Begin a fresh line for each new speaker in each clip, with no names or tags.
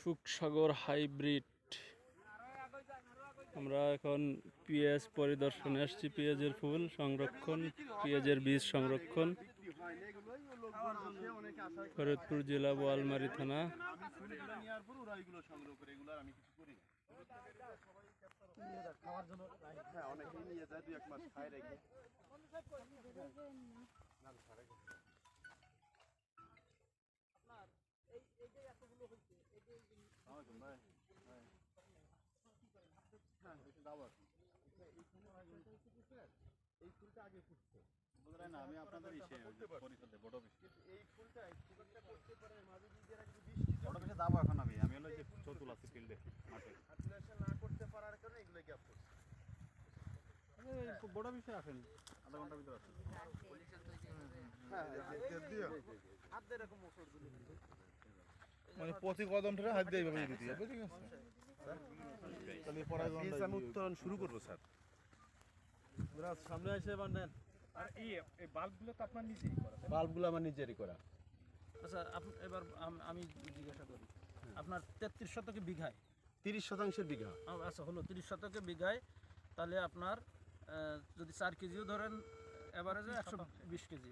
Sukhsagar hybrid. আমরা এখন পেঁয়াজ পরিদর্শনে আসছি। পেঁয়াজের ফুল সংরক্ষণ, পেঁয়াজের বীজ সংরক্ষণ, ফরিদপুর জেলা বোয়ালমারী থানা।
আমি আপনাদের যাবো এখন আমি হলো যে চতুল আছি ফিল্ডে মাঠে না করতে পারার কারণে এগুলো গ্যাপ করছে। বড় বিষয় আসেন আধা ঘন্টার ভিতরে আসেন।
মানে প্রতি কদম ধরে হাত দিয়ে এইভাবে দিতে হবে, ঠিক আছে? তাহলে পরাজনটা আমি উত্তোলন শুরু করব স্যার।
সামনে এসে বান্ডেন। আর এই বাল্বগুলো তো আপনার নিজেই করা? বাল্বগুলো আমার নিজেরই করা।
আচ্ছা, এবার আমি জিজ্ঞাসা করি, আপনার 33 শতকে বিঘায়
30% বিঘা।
আচ্ছা হলো 30 শতকে বিঘায়, তাহলে আপনার যদি 4 কেজিও ধরেন এভারেজে 120 কেজি,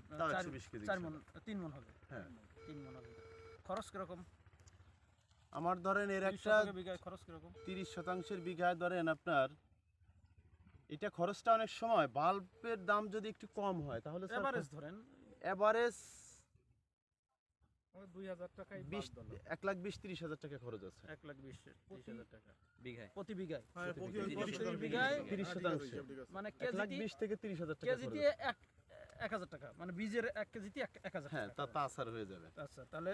4 মণ 3 মণ হবে।
হ্যাঁ
3 মণ হবে। খরচ কিরকম?
আমার ধরেন এর একটা
বিঘায় খরচ কিরকম?
30% বিঘায় ধরেন আপনার এটা খরচটা অনেক সময় বাল্বের দাম যদি একটু কম হয় তাহলে
এভারেজ ধরেন
এভারেজ
2000 টাকায়
1,20,000-30,000 টাকা খরচ আছে।
1,20,000 টাকা
বিঘায়
প্রতি বিঘায়।
বিঘায়
30%।
মানে
1,20,000 থেকে 30,000 টাকা
কেজিতে 1000 টাকা, মানে বীজের 1 কেজিতে 1000
হ্যাঁ
টাকা।
তা আসার হয়ে যাবে।
আচ্ছা, তাহলে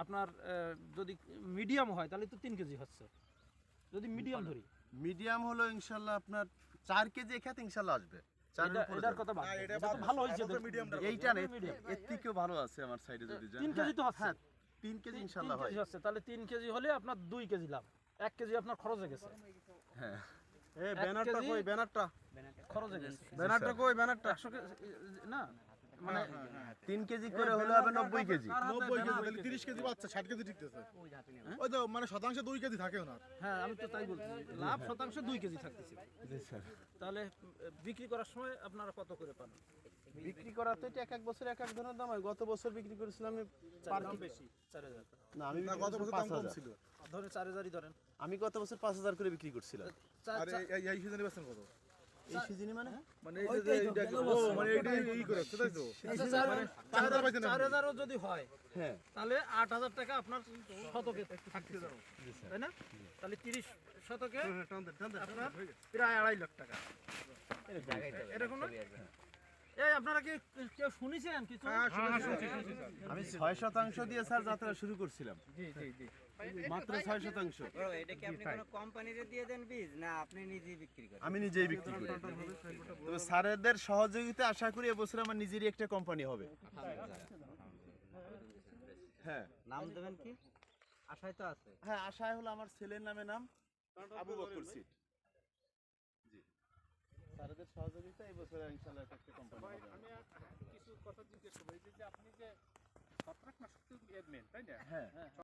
আপনার যদি মিডিয়াম হয় তাহলে তো 3 কেজি হচ্ছে। যদি মিডিয়াম ধরি,
মিডিয়াম হলো ইনশাআল্লাহ আপনার 4 কেজি এখানে ইনশাআল্লাহ আসবে।
এটার কথা বাদ, এটা তো ভালো হইছে।
এইটা এর থেকেও ভালো আছে আমার সাইডে যদি যান।
3 কেজি তো হচ্ছে।
হ্যাঁ 3 কেজি ইনশাআল্লাহ হয়।
3 কেজি হচ্ছে, তাহলে 3 কেজি হলে আপনার 2 কেজি লাভ। 1 কেজি আপনার খরচ হয়ে গেছে।
হ্যাঁ
এই ব্যানারটা কই? ব্যানারটা
খরচ হয়ে গেছে।
ব্যানারটা কই? ব্যানারটা
100 কেজি না, মানে
3 কেজি করে হলে হবে 90 কেজি।
90 কেজি, তাহলে 30 কেজি পাচ্ছে, 60 কেজি টিকতেছে। ওই তো মানে শতাংশে 2 কেজি থাকে ওনার।
হ্যাঁ, আমি তো তাই বলছি, লাভ শতাংশে 2 কেজি থাকতেছে।
জি স্যার।
তাহলে বিক্রি করার সময় আপনারা কত করে পান?
বিক্রি করা তো এটা এক এক বছর এক এক ধরনের দাম হয়। গত বছর বিক্রি করেছিলাম আমি পার
বেশি 4000 টাকা।
না আমি
গত বছর দাম কম ছিল।
ধরে 4000ই ধরেন।
আমি গত বছর 5,000 করে বিক্রি করছিলাম।
আর এই সিজনে বেচছেন কত?
এই সিজনে মানে
মানে এই যে মানে এইটা এই করে তাই তো?
4000ও যদি হয়
হ্যাঁ
তাহলে 8000 টাকা আপনার শতকে থাকতেছে, তাই না? তাহলে 30 শতকে আপনার প্রায় 2.5 লাখ টাকা। এরকম না? এই আপনারা কি কেউ শুনেছেন কিছু?
আমি 6% দিয়ে স্যার যাত্রা শুরু করছিলাম।
জি জি জি।
মাত্র 6%।
এটা কি আপনি কোনো কোম্পানিতে দিয়ে দেন বীজ, না আপনি নিজেই বিক্রি করেন?
আমি নিজেই বিক্রি করি। তবে স্যারদের সহযোগিতা আশা করি এবছর আমার নিজেরই একটা কোম্পানি হবে। হ্যাঁ
নাম দেবেন কি? আশায় তো আছে।
হ্যাঁ আশায় হলো আমার ছেলের নামে নাম আবু বকর সিট। জি স্যারদের সহযোগিতা এবছর ইনশাআল্লাহ একটা কোম্পানি হবে।
আমি কিছু কথা জিজ্ঞেস করব, এই যে আপনি যে ছত্রাকনাশক এডমিন, তাই না?
হ্যাঁ